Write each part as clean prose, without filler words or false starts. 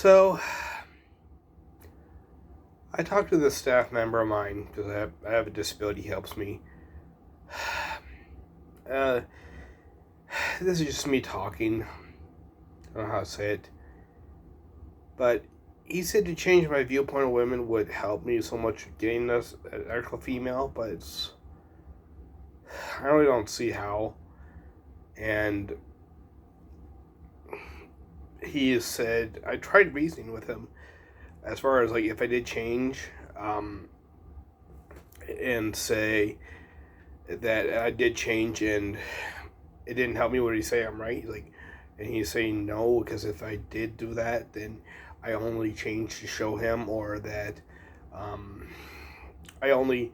So, I talked to this staff member of mine because I have a disability. He helps me. Uh, this is just me talking. I don't know how to say it. But he said to change my viewpoint of women would help me so much getting this an actual female, but I really don't see how. And he said, I tried reasoning with him as far as like if I did change, and say that I did change and it didn't help me. What did he say? I'm right. Like, and he's saying no because if I did do that, then I only changed to show him, or that um, I only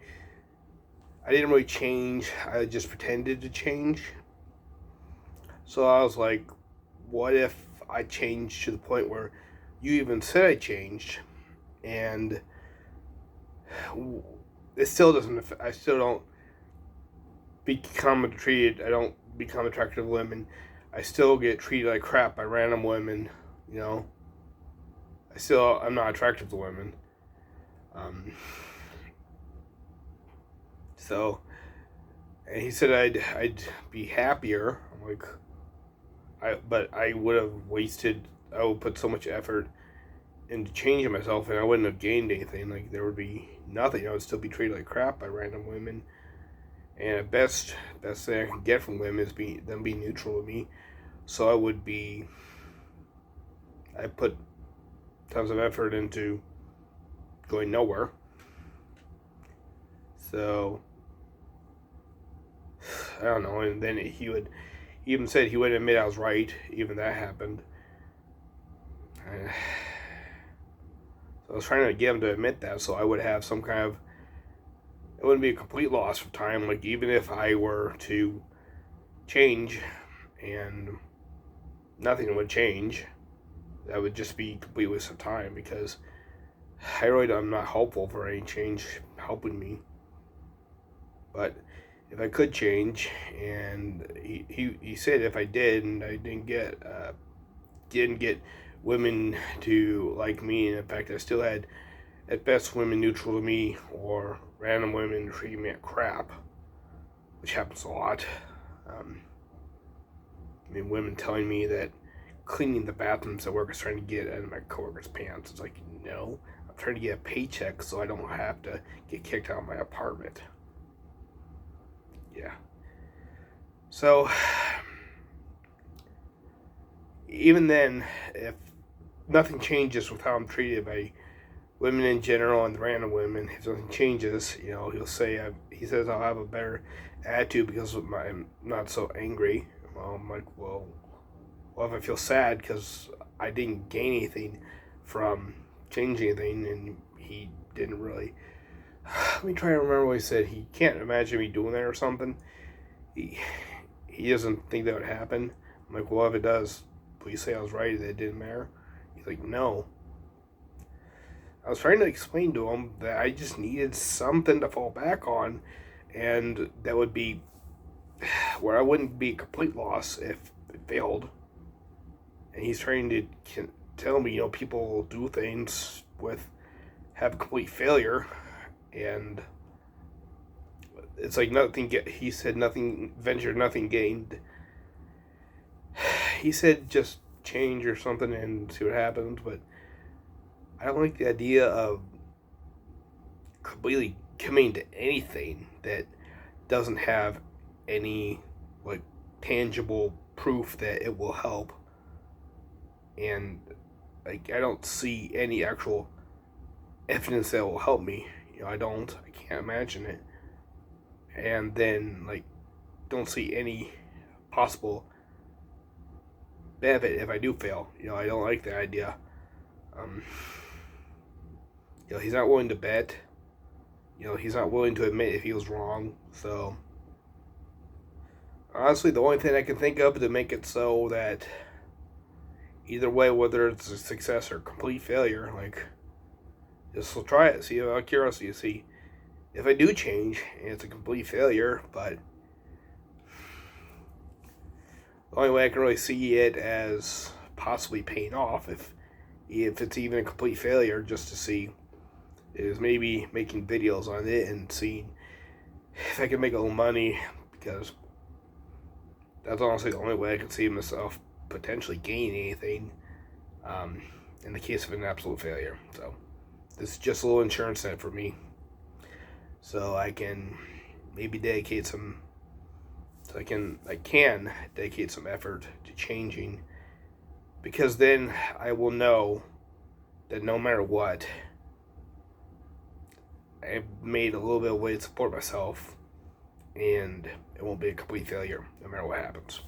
I didn't really change. I just pretended to change. So I was like, what if I changed to the point where you even said I changed, and it still doesn't. I still don't become treated. I don't become attractive to women. I still get treated like crap by random women. You know, I'm not attractive to women. Um, so, and he said I'd be happier. I'm like, but I would have wasted. I would put so much effort into changing myself, and I wouldn't have gained anything. Like there would be nothing. I would still be treated like crap by random women. And the best thing I can get from women is them being neutral with me. So I put tons of effort into going nowhere. So I don't know. And then he even said he wouldn't admit I was right. Even that happened. So I was trying to get him to admit that, so I would have some kind of. It wouldn't be a complete loss of time. Like even if I were to change, and nothing would change, that would just be a complete waste of time because I'm not hopeful for any change helping me. But if I could change, and he said if I did, and I didn't get women to like me, and in fact I still had at best women neutral to me or random women treating me like crap, which happens a lot. Women telling me that cleaning the bathrooms at work is trying to get out of my coworkers' pants. It's like, no, I'm trying to get a paycheck so I don't have to get kicked out of my apartment. Yeah. So, even then, if nothing changes with how I'm treated by women in general and random women, if nothing changes, he says I'll have a better attitude because I'm not so angry. Well, I'm like, well, if I feel sad because I didn't gain anything from changing anything, and he didn't really. Let me try to remember what he said. He can't imagine me doing that or something. He doesn't think that would happen. I'm like, well, if it does, please say I was right, that it didn't matter. He's like, no. I was trying to explain to him that I just needed something to fall back on, and that would be where I wouldn't be a complete loss if it failed. And he's trying to tell me, people do things have complete failure, and it's like he said nothing ventured, nothing gained. He said just change or something and see what happens, but I don't like the idea of completely committing to anything that doesn't have any like tangible proof that it will help. And like I don't see any actual evidence that will help me. I can't imagine it. And then don't see any possible benefit if I do fail. I don't like the idea. He's not willing to bet. He's not willing to admit if he was wrong. So honestly, the only thing I can think of to make it so that either way, whether it's a success or complete failure, just will try it. See, out of curiosity, see if I do change and it's a complete failure. But the only way I can really see it as possibly paying off if if it's even a complete failure, just to see, is maybe making videos on it and seeing if I can make a little money, because that's honestly the only way I can see myself potentially gaining anything in the case of an absolute failure. So this is just a little insurance net for me, so I can maybe dedicate some, so I can dedicate some effort to changing, because then I will know that no matter what, I've made a little bit of way to support myself, and it won't be a complete failure no matter what happens.